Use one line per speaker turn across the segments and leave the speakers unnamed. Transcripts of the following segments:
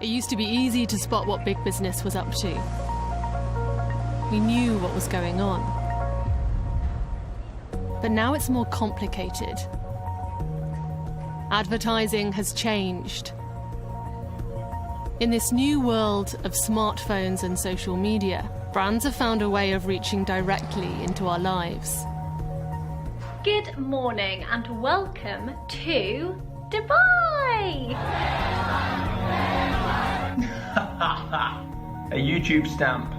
It used to be easy to spot what big business was up to. We knew what was going on. But now it's more complicated. Advertising has changed. In this new world of smartphones and social media, brands have found a way of reaching directly into our lives.
Good morning and welcome to Dubai!
A YouTube stamp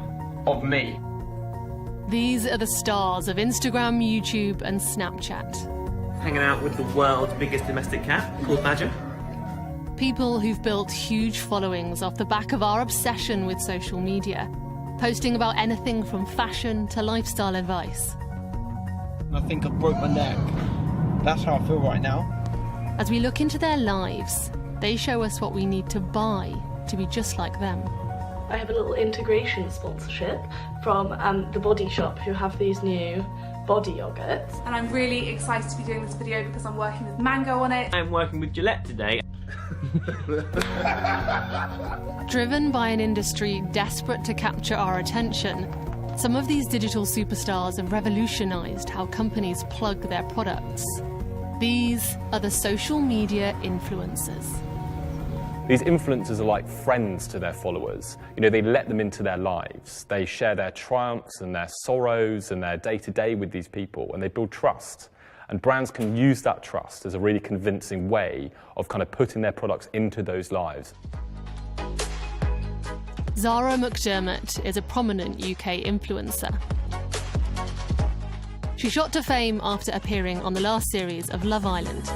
of me.
These are the stars of Instagram, YouTube and Snapchat.
Hanging out with the world's biggest domestic cat, called Badger.
People who've built huge followings off the back of our obsession with social media, posting about anything from fashion to lifestyle advice.
I think I broke my neck. That's how I feel right now.
As we look into their lives, they show us what we need to buy to be just like them.
I have a little integration sponsorship from the Body Shop, who have these new body yogurts.
And I'm really excited to be doing this video because I'm working with mango on it.
I'm working with Gillette today.
Driven by an industry desperate to capture our attention, some of these digital superstars have revolutionized how companies plug their products. These are the social media influencers.
These influencers are like friends to their followers. You know, they let them into their lives. They share their triumphs and their sorrows and their day-to-day with these people, and they build trust. And brands can use that trust as a really convincing way of kind of putting their products into those lives.
Zara McDermott is a prominent UK influencer. She shot to fame after appearing on the last series of Love Island.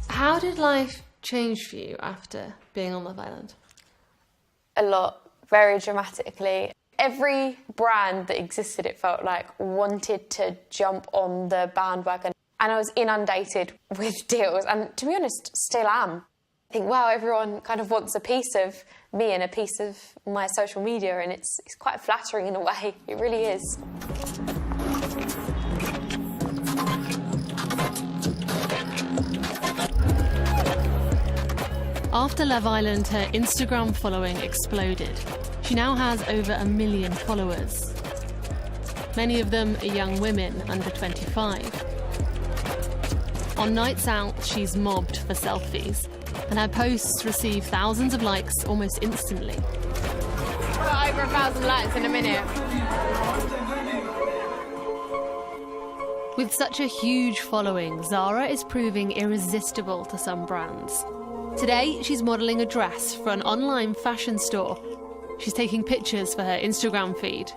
How did life change for you after being on Love Island?
A lot, very dramatically. Every brand that existed, it felt like, wanted to jump on the bandwagon. And I was inundated with deals, and to be honest, still am. I think, wow, everyone kind of wants a piece of me and a piece of my social media, and it's quite flattering in a way. It really is.
After Love Island, her Instagram following exploded. She now has over 1 million followers. Many of them are young women under 25. On nights out, she's mobbed for selfies, and her posts receive thousands of likes almost instantly.
Got over 1,000 likes in a minute.
With such a huge following, Zara is proving irresistible to some brands. Today, she's modelling a dress for an online fashion store. She's taking pictures for her Instagram feed.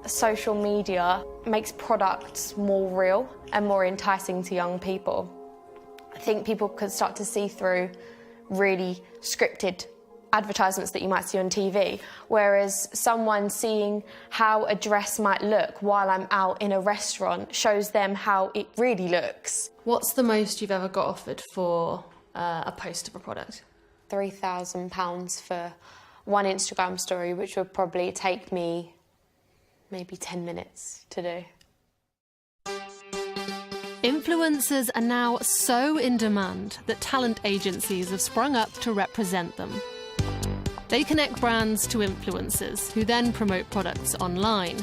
Social media makes products more real and more enticing to young people. I think people can start to see through really scripted advertisements that you might see on TV, whereas someone seeing how a dress might look while I'm out in a restaurant shows them how it really looks.
What's the most you've ever got offered for a post of a product?
£3,000 for one Instagram story, which would probably take me maybe 10 minutes to do.
Influencers are now so in demand that talent agencies have sprung up to represent them. They connect brands to influencers, who then promote products online.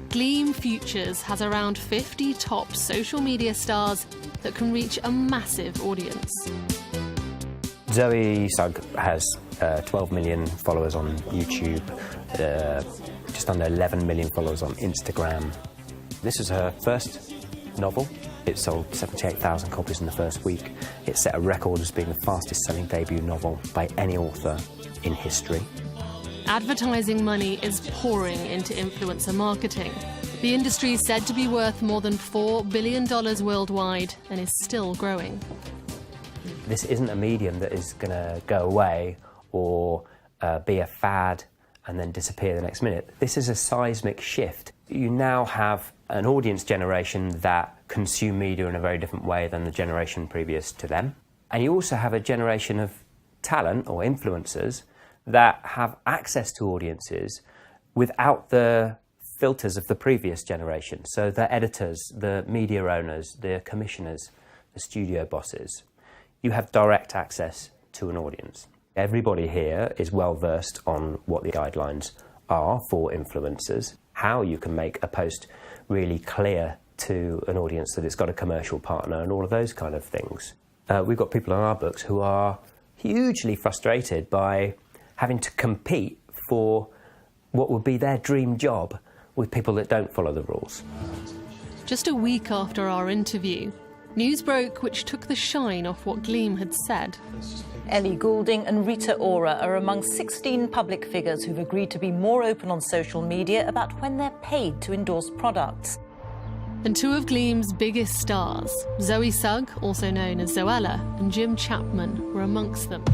Gleam Futures has around 50 top social media stars that can reach a massive audience.
Zoe Sugg has 12 million followers on YouTube, just under 11 million followers on Instagram. This is her first novel. It sold 78,000 copies in the first week. It set a record as being the fastest selling debut novel by any author in history.
Advertising money is pouring into influencer marketing. The industry is said to be worth more than $4 billion worldwide and is still growing.
This isn't a medium that is going to go away or be a fad and then disappear the next minute. This is a seismic shift. You now have an audience generation that consume media in a very different way than the generation previous to them. And you also have a generation of talent or influencers that have access to audiences without the filters of the previous generation. So the editors, the media owners, the commissioners, the studio bosses, you have direct access to an audience. Everybody here is well versed on what the guidelines are for influencers, how you can make a post really clear to an audience that it's got a commercial partner and all of those kind of things. We've got people on our books who are hugely frustrated by having to compete for what would be their dream job with people that don't follow the rules.
Just a week after our interview, news broke which took the shine off what Gleam had said.
Ellie Goulding and Rita Ora are among 16 public figures who've agreed to be more open on social media about when they're paid to endorse products.
And two of Gleam's biggest stars, Zoe Sugg, also known as Zoella, and Jim Chapman, were amongst them.